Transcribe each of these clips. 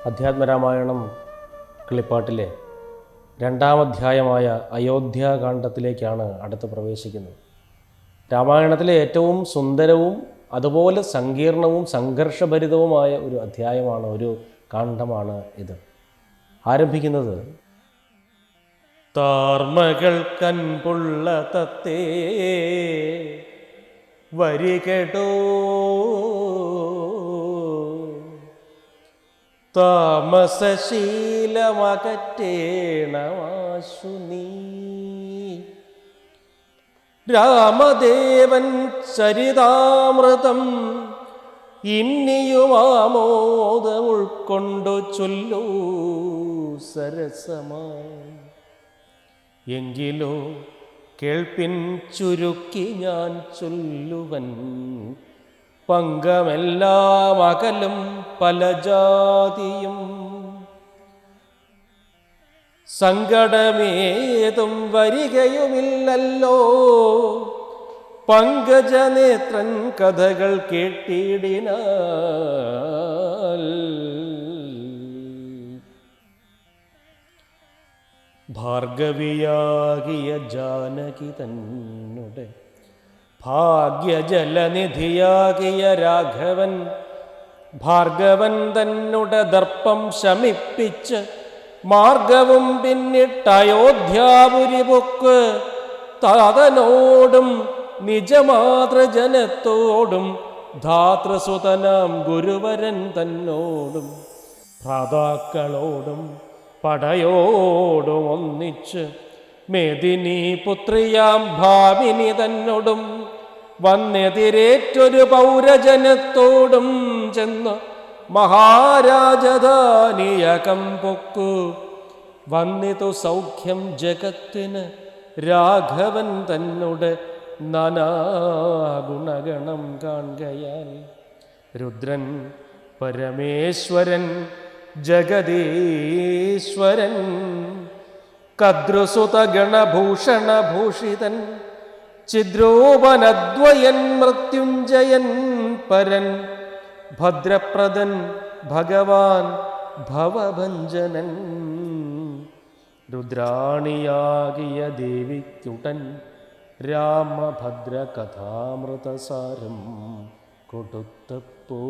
അധ്യാത്മരാമായണം കിളിപ്പാട്ടിലെ 2-ാം അധ്യായമായ അയോധ്യാകാന്ഡത്തിലേക്കാണ് അടുത്ത് പ്രവേശിക്കുന്നത്. രാമായണത്തിലെ ഏറ്റവും സുന്ദരവും അതുപോലെ സങ്കീർണവും സംഘർഷഭരിതവുമായ ഒരു അധ്യായമാണ്, ഒരു കാണ്ഡമാണ് ഇത്. ആരംഭിക്കുന്നത് താർമകൾ കൻപുള്ള തത്തേ വരികെടോ താമസശീലമകറ്റേണമാശു നീ. രാമദേവൻ ചരിതാമൃതം ഇന്നിയുമാമോദം ഉൾക്കൊണ്ടു ചൊല്ലൂ സരസമായി. എങ്കിലോ കേൾപ്പിൻ ചുരുക്കി ഞാൻ ചൊല്ലുവൻ, പങ്കമെല്ലാം അകലും പല ജാതിയും. സങ്കടമേതും വരികയുമില്ലല്ലോ, പങ്കജനേത്രൻ കഥകൾ കേട്ടിടിനാൽ. ഭാർഗവിയാകിയ ജാനകി തന്നുടെ ഭാഗ്യജലനിധിയാകിയ രാഘവൻ, ഭാർഗവൻ തന്നുടെ ദർപ്പം ശമിപ്പിച്ച് മാർഗവും പിന്നിട്ട് അയോധ്യാപുരി പൊക്ക് താതനോടും നിജമാതൃജനത്തോടും ധാതൃസുതനാം ഗുരുവരൻ തന്നോടും ഭ്രാതാക്കളോടും പടയോടും ഒന്നിച്ച് മേദിനി പുത്രിയാം ഭാമിനി തന്നോടും വന്നെതിരേറ്റൊരു പൗരജനത്തോടും ചെന്ന് മഹാരാജധാനിയകം പൊക്കു. വന്നിതു സൗഖ്യം ജഗത്തിന് രാഘവൻ തന്നോട് നാനാഗുണഗണം കാണുകയാൽ. രുദ്രൻ പരമേശ്വരൻ ജഗദീശ്വരൻ കദ്രുസുത ഗണഭൂഷണഭൂഷിതൻ ചിദ്രൂപനദ്വയൻ മൃത്യുഞ്ജയൻ പരൻ ഭദ്രപ്രദൻ ഭഗവാൻ ഭവഭഞ്ജനൻ. രുദ്രാണിയാകിയ ദേവിക്കുടൻ രാമഭദ്ര കഥാമൃതസാരം കൊടുത്തപ്പോ.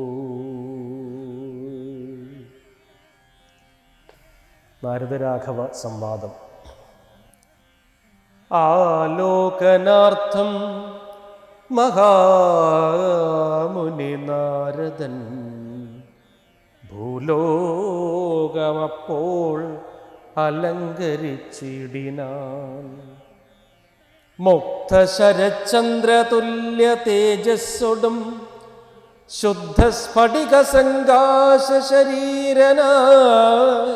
നാരദരാഘവ സംവാദം. ആലോകനാർത്ഥം മഹാമുനി നാരദൻ ഭൂലോകമപ്പോൾ അലങ്കരിച്ചിടിനാൻ. മുക്തശരചന്ദ്രതുല്യ തേജസ്സൊടും ശുദ്ധസ്ഫടിക സങ്കാശ ശരീരനായി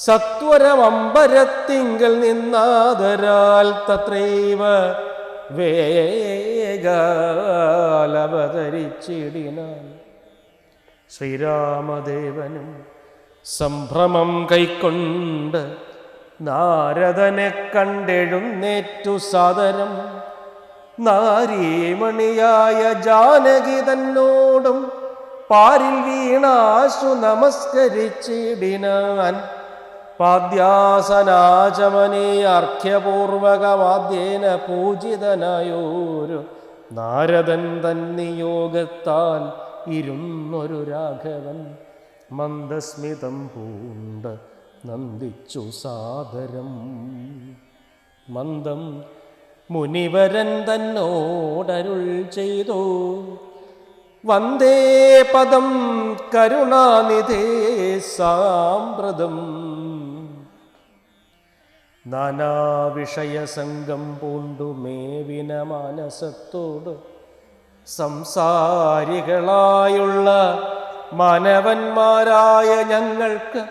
സത്വരമമ്പരത്തിങ്കൽ നിന്നാദരാൽ തത്രൈവ വേഗാലവതരിച്ചിടിനാൻ. ശ്രീരാമദേവനും സംഭ്രമം കൈക്കൊണ്ട് നാരദനെ കണ്ടെഴുന്നേറ്റു സാദരം നാരീമണിയായ ജാനകി തന്നോടും പാരിൽ വീണാശു നമസ്കരിച്ചിടിനാൻ. പാദ്യാസനാചമനീ അർഘ്യപൂർവകമാദ്യേന പൂജിതനായോരു നാരദൻ തന്നിയോഗത്താൽ ഇരുന്നൊരു രാഘവൻ മന്ദസ്മിതം പൂണ്ട് നന്ദിച്ചു സാദരം. മന്ദം മുനിവരൻ തന്നോടരുൾ ചെയ്തു, വന്ദേ പദം കരുണാനിധേ സാമ്പ്രതം. നാനാവിഷയസംഗം പൂണ്ടു മേവിന മാനസത്തോട് സംസാരികളായുള്ള മാനവന്മാരായ ഞങ്ങൾക്ക്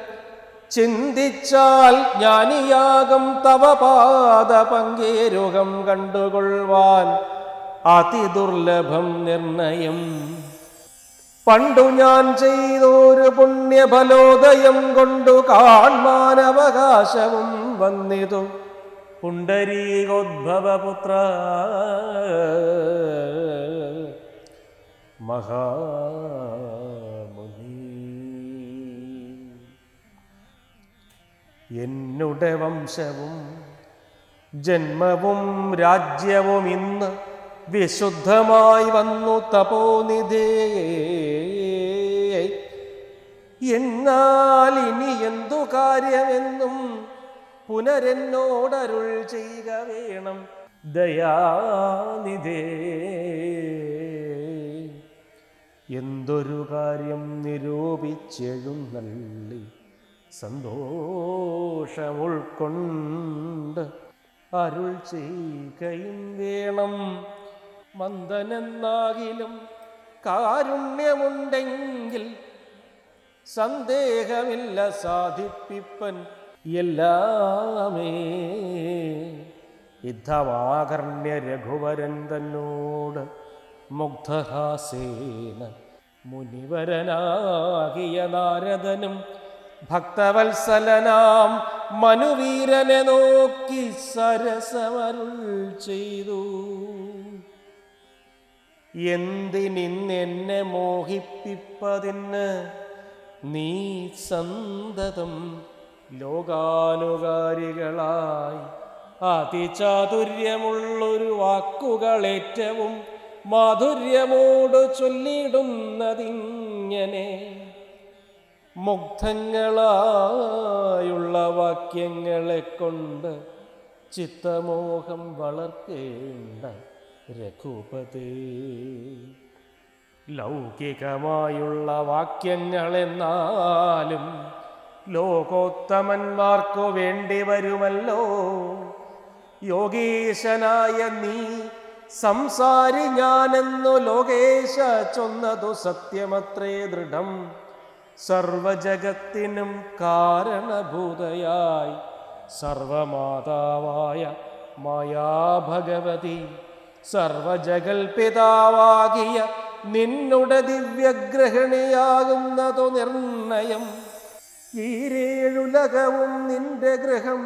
ചിന്തിച്ചാൽ ജ്ഞാനിയാകും തവ പാദ പങ്കേരുകം കണ്ടുകൊള്ളുവാൻ അതിദുർലഭം നിർണയം. പണ്ടു ഞാൻ ചെയ്തൊരു പുണ്യഫലോദയം കൊണ്ടു കാൺമാനവകാശവും വന്നിതു പുണ്ടരീകോദ്ഭവപുത്ര മഹാമുനി. എന്നുടെ വംശവും ജന്മവും രാജ്യവും ഇന്ന് വിശുദ്ധമായി വന്നു തപോനിധേ. എന്നാൽ ഇനി എന്തു കാര്യമെന്നും പുനരെന്നോടരുൾ ചെയ്യുക വേണം ദയാനിധേ. എന്തൊരു കാര്യം നിരൂപിച്ചെഴുന്നള്ളി സന്തോഷമുൾക്കൊണ്ട് അരുൾ ചെയ്യുകയും വേണം. മന്ദനെന്നാകിലും കാരുണ്യമുണ്ടെങ്കിൽ സന്ദേഹമില്ല സാധിപ്പിപ്പൻ എല്ലാമേ. യുദ്ധമാകർണ്യ രഘുവരൻ തന്നോട് മുഗ്ധഹാസേന മുനിവരനാകിയ നാരദനും ഭക്തവത്സലനാം മനുവീരനെ നോക്കി സരസമരുൾ ചെയ്തു. എന്തിനിന്നെന്നെ മോഹിപ്പിപ്പതിന് നീ സന്തതം ലോകാനുകാരികളായി അതിചാതുര്യമുള്ളൊരു വാക്കുകളേറ്റവും മാധുര്യമോട് ചൊല്ലിടുന്നതിങ്ങനെ. മുഗ്ധങ്ങളായുള്ള വാക്യങ്ങളെ കൊണ്ട് ചിത്തമോഹം വളർത്തേണ്ട രഘുപതേ. ലൗകികമായുള്ള വാക്യങ്ങളെന്നാലും ലോകോത്തമന്മാർക്കു വേണ്ടി വരുമല്ലോ. യോഗീശനായ നീ സംസാരി ഞാനെന്നു ലോകേശ ചൊന്നതു സത്യമത്രേ ദൃഢം. സർവജഗത്തിനും കാരണഭൂതയായി സർവമാതാവായ മായാഭഗവതി സർവജഗൽപിതാവാകിയ നിന്നുടെ ദിവ്യഗ്രഹിണിയാകുന്നതു നിർണയം. ഈരേഴുലകവും നിന്റെ ഗൃഹം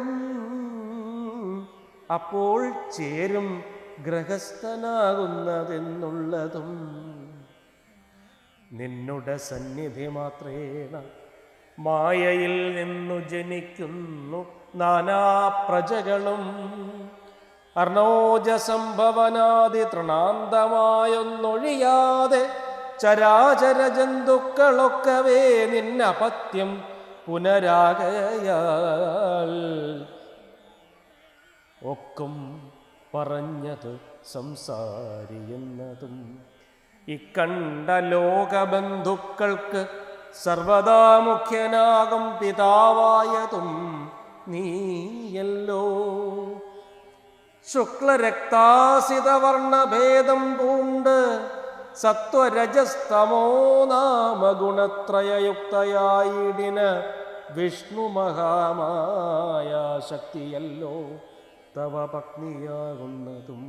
അപ്പോൾ ചേരും ഗൃഹസ്ഥനാകുന്നതെന്നുള്ളതും. നിന്നുടെ സന്നിധി മാത്രേണ മായയിൽ നിന്നു ജനിക്കുന്നു നാനാപ്രജകളും. അർണോജസംഭവനാദി തൃണാന്തമായൊന്നൊഴിയാതെ ചരാചര ജന്തുക്കളൊക്കവേ നിന്നപത്യം പുനരാകയാൽ. ഒക്കും പറഞ്ഞത് സംസാരിയെന്നതും ഇക്കണ്ട ലോകബന്ധുക്കൾക്ക് സർവദാ മുഖ്യനാകും പിതാവായതും നീയല്ലോ. ശുക്ലരക്താസിതവർണഭേദം പൂണ്ട് സത്വരജസ്തമോ നാമ ഗുണത്രയയുക്തയായിടിന വിഷ്ണു മഹാമായ ശക്തിയല്ലോ തവ പത്നിയാകുന്നതും.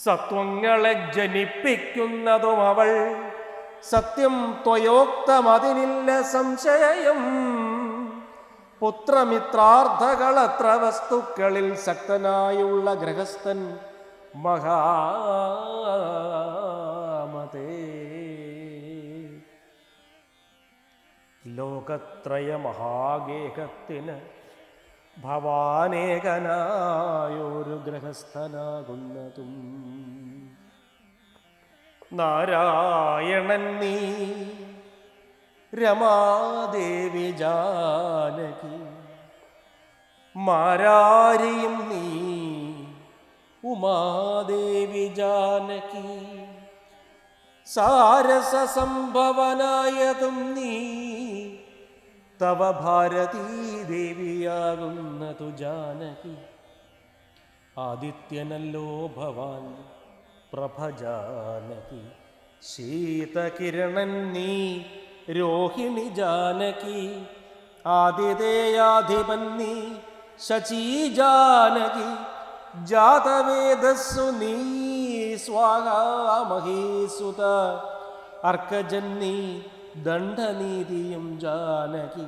സത്വങ്ങളെ ജനിപ്പിക്കുന്നതും അവൾ സത്യം ത്വയോക്തമതിനില്ല സംശയം. പുത്രമിത്രാർത്ഥകളത്ര വസ്തുക്കളിൽ ശക്തനായുള്ള ഗൃഹസ്ഥൻ മഹാമതേ. ലോകത്രയ മഹാഗേഹത്തിന് ഭവാനേകനായൊരു ഗൃഹസ്ഥനാകുന്നതും. നാരായണൻ നീ രമാദേവി ജാനകി മാരാരിയും നീ ഉമാദേവി ജാനകി. സാരസ സംഭവനായതും നീ തവ ഭാരതീ ദേവിയാകുന്നതു ജാനകി. ആദിത്യനല്ലോ ഭവാൻ പ്രഭ ജാനകി. ശീതകിരണൻ നീ രോഹിണി ജാനകി. ആദിതേയാധിപൻ നീ ശചീ ജാനകി. ജാതവേദസ്സു നീ സ്വാഹാമഹീസുത. അർക്കജന്നീ ദണ്ഡനീതിയും ജാനകി.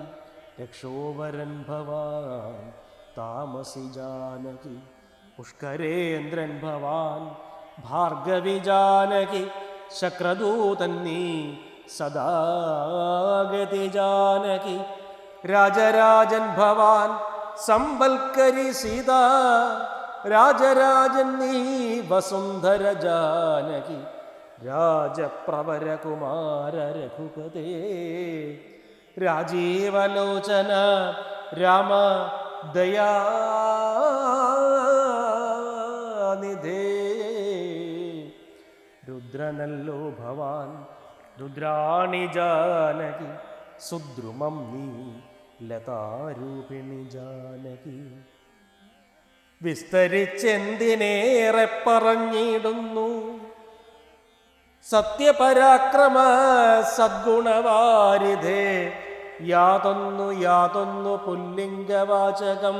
രക്ഷോവരൻ ഭവാൻ താമസി ജാനകി. പുഷ്കരേന്ദ്രൻ ഭവാൻ ഭാർഗവി ജാനകി. ശക്രദൂതൻ നീ സദാഗതി ജാനകി. രാജരാജൻ ഭവാൻ സമ്പൽക്കരി സീത രാജരാജൻ നീ വസുന്ധര ജാനകി രാജപ്രവരകുമാര രഘുപതേ രാജീവലോചന രാമ ദയാനിധേ രുദ്രനല്ലോ ഭവാൻ രുദ്രാണി ജാനകി സുദ്രുമം നീ ലതാരൂപിണി ജാനകി വിസ്തരിച്ചെന്തിനേറെ പറഞ്ഞിടുന്നു സത്യപരാക്രമ സദ്ഗുണവാരിധേ യാതൊന്നു പുല്ലിംഗവാചകം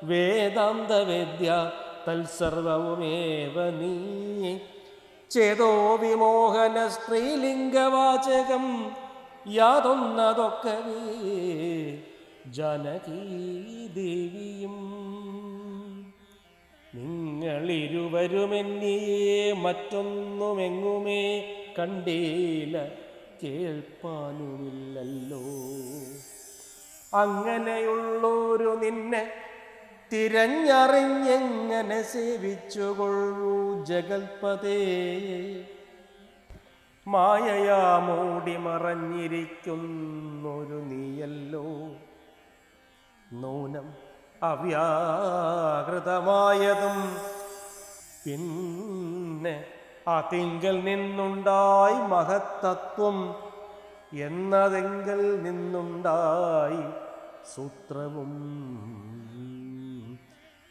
വേദാന്തവേദ്യ തൽസർവവുമേവ നീ ചേതോ വിമോഹന സ്ത്രീലിംഗവാചകം യാതൊന്നതൊക്കവേ ജാനകീ ദേവിയും നിങ്ങളിരുവരുമെന്നിയെ മറ്റൊന്നുമെങ്ങുമേ കണ്ടീല കേൾപ്പാനുമില്ലല്ലോ അങ്ങനെയുള്ളൊരു നിന്നെ തിരഞ്ഞറിഞ്ഞെങ്ങനെ സേവിച്ചുകൊള്ളൂ ജഗൽപതേ മായയാ മൂടി മറഞ്ഞിരിക്കുന്നൊരു നീയല്ലോ നൂനം അവ്യാകൃതമായതും പിന്നെ അതിങ്കൽ നിന്നുണ്ടായി മഹത്തത്വം എന്നതെങ്കിൽ നിന്നുണ്ടായി സൂത്രവും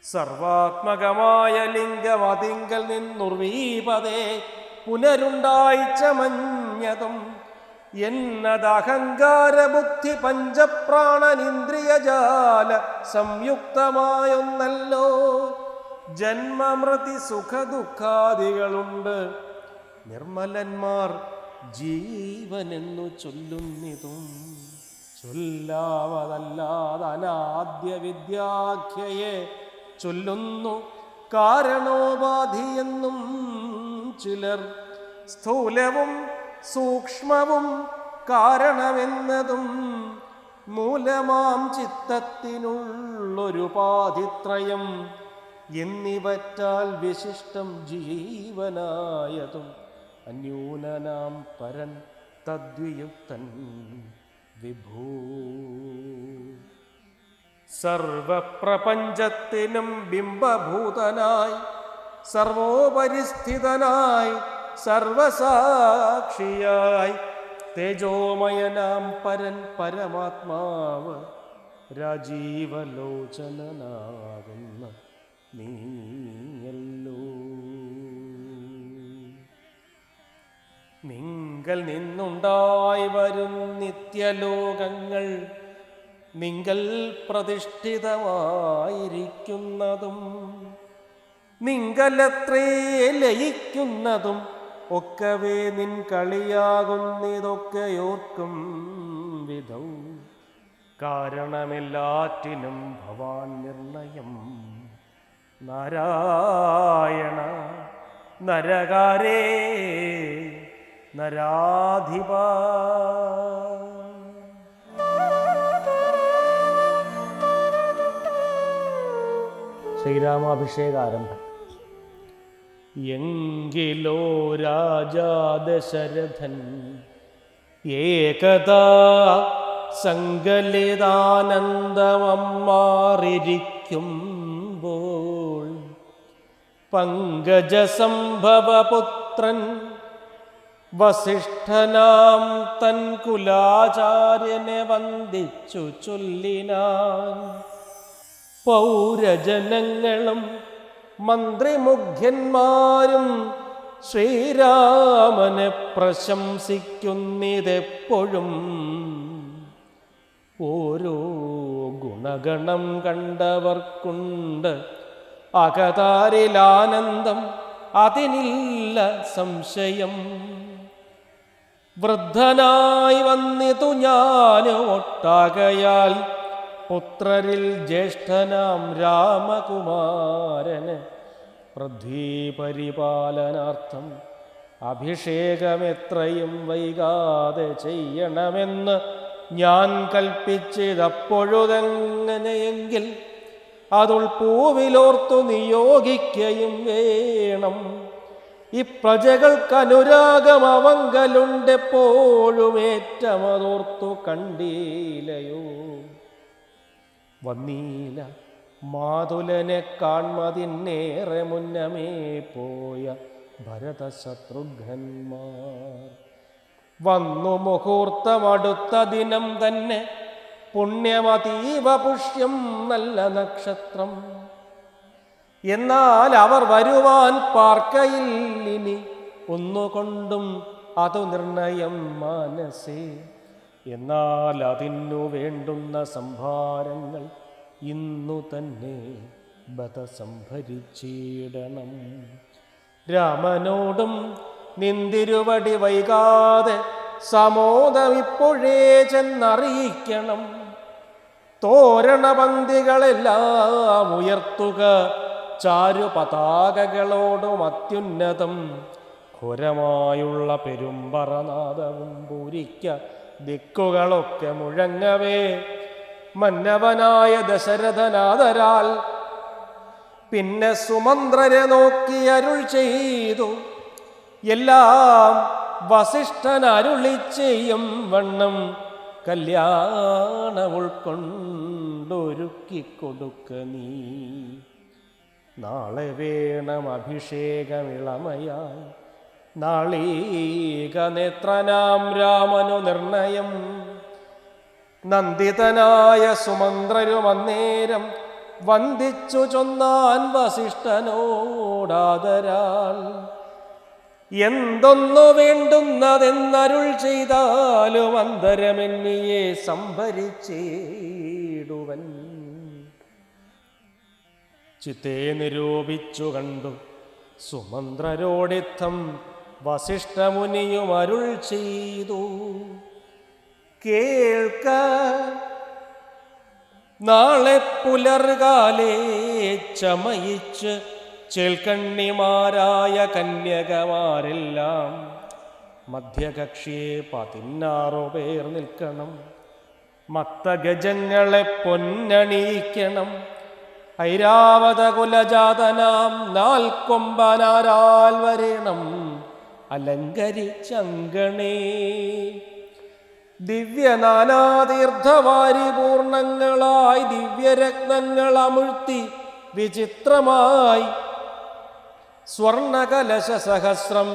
സർവാത്മകമായ ലിംഗം അതിങ്കൽ നിന്നുർവീപതേ പുനരുണ്ടായി ചമഞ്ഞതും എന്നതഹങ്കാര ബുദ്ധി പഞ്ചപ്രാണനിന്ദ്രിയജാല സംയുക്തമായൊന്നല്ലോ ജന്മമൃതി സുഖദുഃഖാദികളുണ്ട് നിർമ്മലന്മാർ ജീവനെന്നു ചൊല്ലുന്നിതും ചൊല്ലാവതല്ലാതെ അനാദ്യ വിദ്യാഖ്യയെ ചൊല്ലുന്നു കാരണോപാധിയെന്നും ചിലർ സ്ഥൂലവും സൂക്ഷ്മവും കാരണമെന്നതും മൂലമാം ചിത്തത്തിനുള്ളൊരുപാധിത്രയം എന്നിവറ്റാൽ വിശിഷ്ടം ജീവനായതും അന്യൂനനാം പരൻ തദ്വിയുക്തൻ വിഭൂ സർവപ്രപഞ്ചത്തിനും ബിംബഭൂതനായി സർവോപരിസ്ഥിതനായി സർവസാക്ഷിയായി തേജോമയനാം പരൻ പരമാത്മാവ് രാജീവലോചനനാകുന്ന നീയല്ലോ നിങ്കൽ നിന്നുണ്ടായി വരും നിത്യലോകങ്ങൾ നിങ്കൽ പ്രതിഷ്ഠിതമായിരിക്കുന്നതും നിങ്കലത്രേ ലയിക്കുന്നതും ഒക്കവേ നിൻ കളിയാകുന്നിതൊക്കെയോർക്കും വിധൗ കാരണമെല്ലാറ്റിനും ഭവാൻ നിർണയം നാരായണ നരകാരേ നരാധിപ ശ്രീരാമാഭിഷേകാരംഭം. എങ്കിലോ രാജാ ദശരഥൻ ഏകദാ സങ്കലിതാനന്ദമമ്മാറിരിക്കുമ്പോൾ പങ്കജസംഭവപുത്രൻ വസിഷ്ഠനാം തൻ കുലാചാര്യനെ വന്ദിച്ചു ചൊല്ലിനാൻ. പൗരജനങ്ങളും മന്ത്രിമുഖ്യന്മാരും ശ്രീരാമനെ പ്രശംസിക്കുന്നിതെപ്പോഴും. ഓരോ ഗുണഗണം കണ്ടവർക്കുണ്ട് അകതാരിലാനന്ദം, അതിനില്ല സംശയം. വൃദ്ധനായി വന്നിതു ഞാൻ ഒട്ടാകയാൽ പുത്രരിൽ ജ്യേഷ്ഠനാം രാമകുമാരന് പൃഥ്വീപരിപാലനാർത്ഥം അഭിഷേകമെത്രയും വൈകാതെ ചെയ്യണമെന്ന് ഞാൻ കൽപ്പിച്ചതപ്പോഴുതെങ്ങനെയെങ്കിൽ അതുൾ പൂവിലോർത്തു നിയോഗിക്കയും വേണം. ഈ പ്രജകൾക്കനുരാഗം അവങ്കലുണ്ടെപ്പോഴും ഏറ്റമതോർത്തു കണ്ടീലയോ. വന്നീല മാതുലനെ കാൺമതിന്നേറെ മുന്നമേ പോയ ഭരതശത്രുഘ്നന്മാർ. വന്നു മുഹൂർത്തമടുത്ത ദിനം തന്നെ പുണ്യമതീവ പുഷ്യം നല്ല നക്ഷത്രം. എന്നാൽ അവർ വരുവാൻ പാർക്കയില്ലിനി ഒന്നുകൊണ്ടും അതു നിർണയം മനസ്സേ. എന്നാൽ അതിനു വേണ്ടുന്ന സംഭാരങ്ങൾ ഇന്നു തന്നെ ബത സംഭരിച്ചിടണം. രാമനോടും നിന്തിരുവടി വൈകാതെ സമോദമിപ്പോഴേ ചെന്നറിയിക്കണം. തോരണപന്തികളെല്ലാം ഉയർത്തുക ചാരു പതാകകളോടും അത്യുന്നതം. ഘോരമായുള്ള പെരുമ്പറനാദവും പൂരിക്ക ദിക്കുകളൊക്കെ മുഴങ്ങവേ. മന്നവനായ ദശരഥനാദരാൽ പിന്നെ സുമന്ത്രരെ നോക്കി അരുൾ ചെയ്തു. എല്ലാം വസിഷ്ഠൻ അരുളി ചെയ്യും വണ്ണം കല്യാണ ഉൾക്കൊണ്ടൊരുക്കിക്കൊടുക്ക നീ. നാളെ വേണം അഭിഷേകമിളമയായി നാളീക നേത്രനാം രാമനു നിർണയം. നന്ദിതനായ സുമന്ത്രരും അന്നേരം വന്ദിച്ചു ചൊന്നാൻ വസിഷ്ഠനോടാദരാൽ. എന്തൊന്നു വേണ്ടുന്നതെന്നരുൾ ചെയ്താലും അന്തരമെന്നിയെ സംഭരിച്ചിടുവൻ. ചിത്തേ നിരൂപിച്ചു കണ്ടു സുമന്ത്രരോടിത്തം വസിഷ്ഠമുനിയും അരുൾ ചെയ്തു. കേൾക്ക, നാളെ പുലർകാലേ ചമയിച്ച് ചേൽക്കണ്ണിമാരായ കന്യകമാരെല്ലാം മധ്യകക്ഷിയെ 16 പേർ നിൽക്കണം. മത്തഗജങ്ങളെ പൊന്നണിയിക്കണം. ഐരാവത കുലജാതനാം 4 കൊമ്പനാരാൽ വരേണം അലങ്കരിച്ചങ്കണേ. ദിവ്യനാനാതീർത്ഥവാരിപൂർണങ്ങളായി ദിവ്യരത്നങ്ങൾ അമുഴ്ത്തി വിചിത്രമായി സ്വർണകലശ സഹസ്രം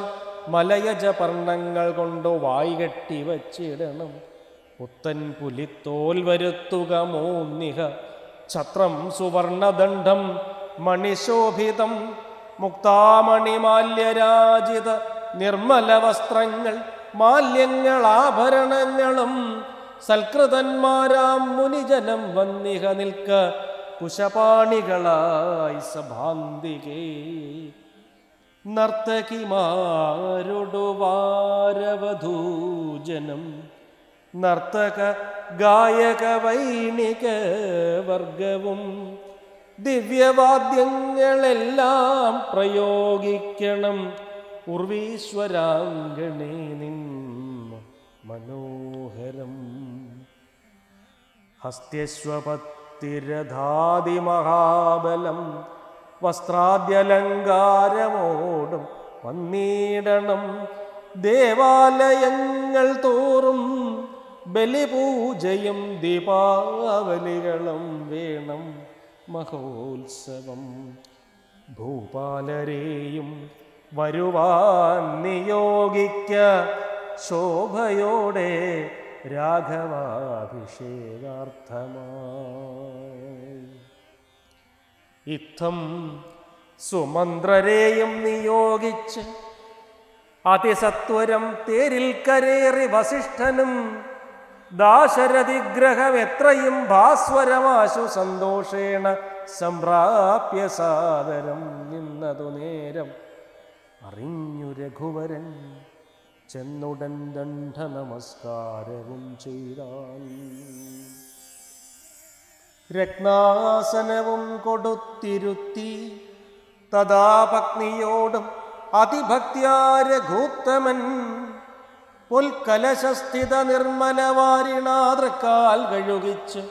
മലയജ പർണങ്ങൾ കൊണ്ടു വായ്കെട്ടി വച്ചിടണം. പുത്തൻ പുലിത്തോൽ വരുത്തുക മൂന്നിഹ ഛത്രം സുവർണദണ്ഡം മണിശോഭിതം മുക്താമണിമാല്യരാജിത നിർമ്മല വസ്ത്രങ്ങൾ മാല്യങ്ങൾ ആഭരണങ്ങളും സൽകൃതന്മാരാം മുനിജനം വന്നിഹ നിൽക്ക കുശപാണികളായി സഭാന്തികേ. നർത്തകിമാരൊടു വാരവധൂജനം നർത്തക ഗായക വൈണിക വർഗവും ദിവ്യവാദ്യങ്ങളെല്ലാം പ്രയോഗിക്കണം. ഉർവീശ്വരാംഗണേ നിന്ന മനോഹരം. ഹസ്ത്യശ്വപത്തിരഥാതിമഹാബലം വസ്ത്രാദ്യലങ്കാരമോടും വന്നിടണം. ദേവാലയങ്ങൾ തോറും ബലിപൂജയും ദീപാവലികളും വേണം മഹോത്സവം. ഭൂപാലരെയും വരുവാൻ നിയോഗിക്ക ശോഭയോടെ രാഘവാഭിഷേകാർത്ഥമായി. ഇത്തം സുമന്ത്രരെയും നിയോഗിച്ച് അതിസത്വരം തേരിൽ കരേറി വസിഷ്ഠനും ദാശരഥിഗ്രഹം എത്രയും ഭാസ്വരമാശു സന്തോഷേണ സംപ്രാപ്യ സാദരം നിന്നതു നേരം അറിഞ്ഞു രഘുവരൻ ചെന്നുടൻ ദണ്ഡ നമസ്കാരവും ചെയ്താൻ. രത്നാസനവും കൊടുത്തിരുത്തി തഥാ പത്നിയോടും അതിഭക്ത്യാ രഘൂത്തമൻ ഉൽക്കലശസ്ഥിത നിർമ്മലവാരിണാതൃക്കാൽ കഴുകിച്ച്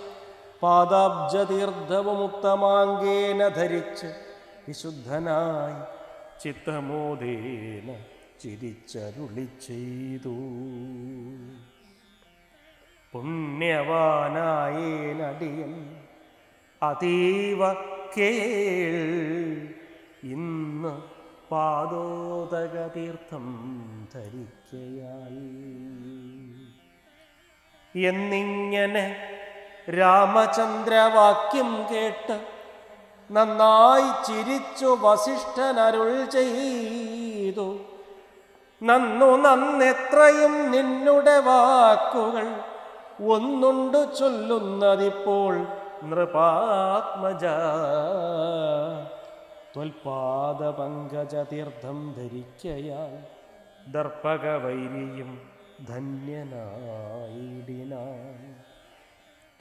പാദാബ്ജതീർത്ഥവും ഉത്തമാങ്കേന ധരിച്ച് വിശുദ്ധനായി ചിത്തമോദേന ചിരിച്ചരുളി ചെയ്തു. പുണ്യവാനായേനടിയൻ അതീവ കേൾ ഇന്ന് പാദോദക തീർത്ഥം ധരിക്കയായി എന്നിങ്ങനെ രാമചന്ദ്രവാക്യം കേട്ട് നന്നായി ചിരിച്ചു വസിഷ്ഠനരുൾ ചെയ്തു. നന്നെത്രയും നിന്നുടെ വാക്കുകൾ ഒന്നുണ്ടു ചൊല്ലുന്നതിപ്പോൾ നൃപാത്മജ. ത്വൽപാദ പങ്കജ തീർത്ഥം ധരിക്കയാൽ ദർപ്പകവൈരിയും ധന്യനായിടിനാൻ.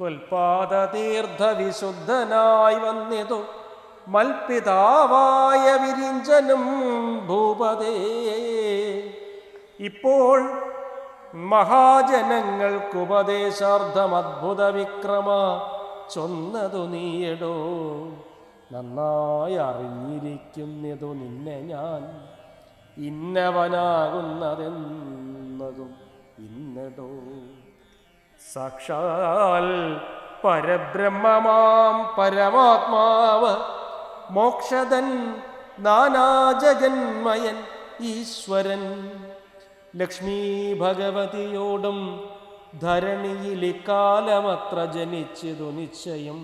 ത്വൽപാദ തീർത്ഥ വിശുദ്ധനായി വന്നിതു മൽപിതാവായ വിരിഞ്ചനും ഭൂപതേ. ഇപ്പോൾ മഹാജനങ്ങൾക്കുപദേശാർത്ഥം അദ്ഭുത വിക്രമ ചൊന്നതു നീയടോ. നന്നായി അറിഞ്ഞിരിക്കുന്നതു നിന്നെ ഞാൻ ഇന്നവനാകുന്നതെന്നതും ഇന്നടോ. സാക്ഷാൽ പരബ്രഹ്മമാം പരമാത്മാവ് മോക്ഷദൻ നാനാജഗന്മയൻ ഈശ്വരൻ ലക്ഷ്മീ ഭഗവതിയോടും ധരണിയിലിക്കാലമത്ര ജനിച്ചതു നിശ്ചയം.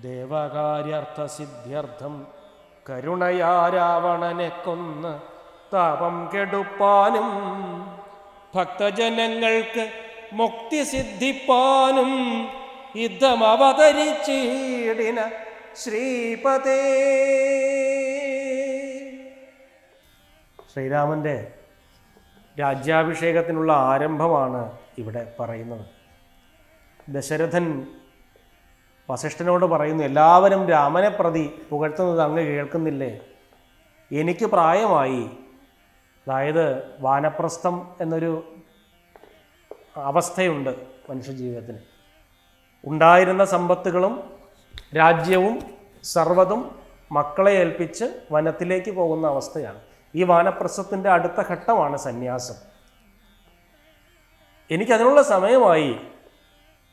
ദേവകാര്യാർത്ഥസിദ്ധ്യർത്ഥം കരുണയാ രാവണനെ കൊന്ന് താപം കെടുപ്പാനും ഭക്തജനങ്ങൾക്ക് മുക്തി സിദ്ധിപ്പാനും യുദ്ധം അവതരിച്ചിടിന ശ്രീപതേ. ശ്രീരാമൻ്റെ രാജ്യാഭിഷേകത്തിനുള്ള ആരംഭമാണ് ഇവിടെ പറയുന്നത്. ദശരഥൻ വസിഷ്ഠനോട് പറയുന്നു, എല്ലാവരും രാമനെ പ്രതി പുകഴ്ത്തുന്നത് അങ്ങ് കേൾക്കുന്നില്ലേ? എനിക്ക് പ്രായമായി. അതായത് വാനപ്രസ്ഥം എന്നൊരു അവസ്ഥയുണ്ട് മനുഷ്യജീവിതത്തിന്. ഉണ്ടായിരുന്ന സമ്പത്തുകളും രാജ്യവും സർവ്വതും മക്കളെ ഏൽപ്പിച്ച് വനത്തിലേക്ക് പോകുന്ന അവസ്ഥയാണ്. ഈ വാനപ്രസ്ഥത്തിൻ്റെ അടുത്ത ഘട്ടമാണ് സന്യാസം. എനിക്കതിനുള്ള സമയമായി,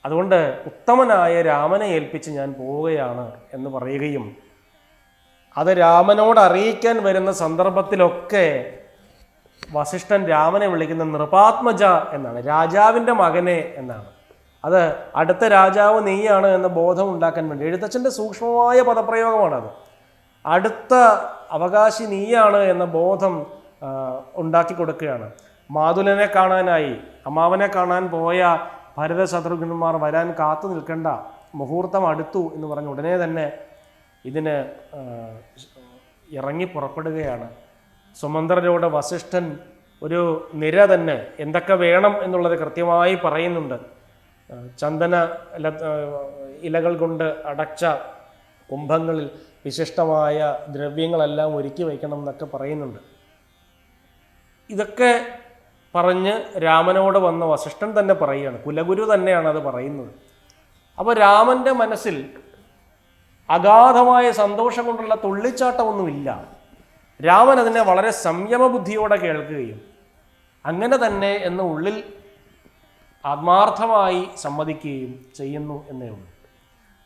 അതുകൊണ്ട് ഉത്തമനായ രാമനെ ഏൽപ്പിച്ച് ഞാൻ പോവുകയാണ് എന്ന് പറയുകയും അത് രാമനോട് അറിയിക്കാൻ വരുന്ന സന്ദർഭത്തിലൊക്കെ വസിഷ്ഠൻ രാമനെ വിളിക്കുന്ന നൃപാത്മജ എന്നാണ്, രാജാവിൻ്റെ മകനെ എന്നാണ്. അത് അടുത്ത രാജാവ് നീയാണ് എന്ന ബോധം ഉണ്ടാക്കാൻ വേണ്ടി എഴുത്തച്ഛൻ്റെ സൂക്ഷ്മമായ പദപ്രയോഗമാണത്. അടുത്ത അവകാശി നീയാണ് എന്ന ബോധം ഉണ്ടാക്കി കൊടുക്കുകയാണ്. മാതുലനെ കാണാനായി അമ്മാവനെ കാണാൻ പോയ ഭരത ശത്രുഘ്നന്മാർ വരാൻ കാത്തു നിൽക്കേണ്ട, മുഹൂർത്തം അടുത്തു എന്ന് പറഞ്ഞ് ഉടനെ തന്നെ ഇതിന് ഇറങ്ങി പുറപ്പെടുകയാണ്. സുമന്ത്രരോട് വസിഷ്ഠൻ ഒരു നിര തന്നെ എന്തൊക്കെ വേണം എന്നുള്ളത് കൃത്യമായി പറയുന്നുണ്ട്. ചന്ദന ഇലകൾ കൊണ്ട് അടച്ച കുംഭങ്ങളിൽ വിശിഷ്ടമായ ദ്രവ്യങ്ങളെല്ലാം ഒരുക്കി വയ്ക്കണം എന്നൊക്കെ പറയുന്നുണ്ട്. ഇതൊക്കെ പറഞ്ഞ് രാമനോട് വന്ന വസിഷ്ഠൻ തന്നെ പറയുകയാണ്, കുലഗുരു തന്നെയാണ് അത് പറയുന്നത്. അപ്പോൾ രാമൻ്റെ മനസ്സിൽ അഗാധമായ സന്തോഷം കൊണ്ടുള്ള തുള്ളിച്ചാട്ടമൊന്നുമില്ല. രാമൻ അതിനെ വളരെ സംയമബുദ്ധിയോടെ കേൾക്കുകയും അങ്ങനെ തന്നെ എന്ന് ഉള്ളിൽ ആത്മാർത്ഥമായി സമ്മതിക്കുകയും ചെയ്യുന്നു എന്നേ ഉള്ളൂ.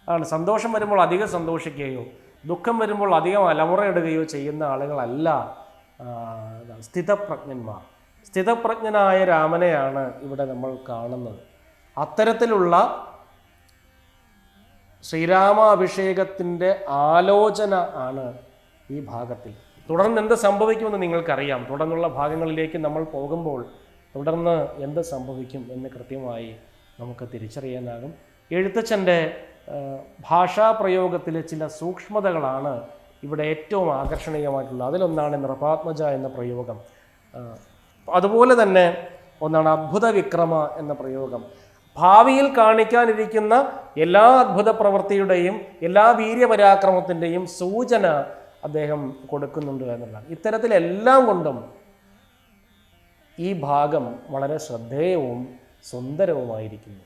ആണ് സന്തോഷം വരുമ്പോൾ അധികം സന്തോഷിക്കുകയോ ദുഃഖം വരുമ്പോൾ അധികം അലമുറയിടുകയോ ചെയ്യുന്ന ആളുകളല്ല സ്ഥിതപ്രജ്ഞന്മാർ. സ്ഥിതപ്രജ്ഞനായ രാമനെയാണ് ഇവിടെ നമ്മൾ കാണുന്നത്. അത്തരത്തിലുള്ള ശ്രീരാമാഭിഷേകത്തിൻ്റെ ആലോചന ആണ് ഈ ഭാഗത്തിൽ. തുടർന്ന് എന്ത് സംഭവിക്കുമെന്ന് നിങ്ങൾക്കറിയാം. തുടർന്നുള്ള ഭാഗങ്ങളിലേക്ക് നമ്മൾ പോകുമ്പോൾ തുടർന്ന് എന്ത് സംഭവിക്കും എന്ന് കൃത്യമായി നമുക്ക് തിരിച്ചറിയാനാകും. എഴുത്തച്ഛൻ്റെ ഭാഷാപ്രയോഗത്തിലെ ചില സൂക്ഷ്മതകളാണ് ഇവിടെ ഏറ്റവും ആകർഷണീയമായിട്ടുള്ളത്. അതിലൊന്നാണ് നൃപാത്മജ എന്ന പ്രയോഗം. അതുപോലെ തന്നെ ഒന്നാണ് അദ്ഭുത വിക്രമ എന്ന പ്രയോഗം. ഭാവിയിൽ കാണിക്കാനിരിക്കുന്ന എല്ലാ അദ്ഭുത പ്രവൃത്തിയുടെയും എല്ലാ വീര്യപരാക്രമത്തിൻ്റെയും സൂചന അദ്ദേഹം കൊടുക്കുന്നുണ്ട് എന്നുള്ളതാണ്. ഇത്തരത്തിലെല്ലാം കൊണ്ടും ഈ ഭാഗം വളരെ ശ്രദ്ധേയവും സുന്ദരവുമായിരിക്കുന്നു.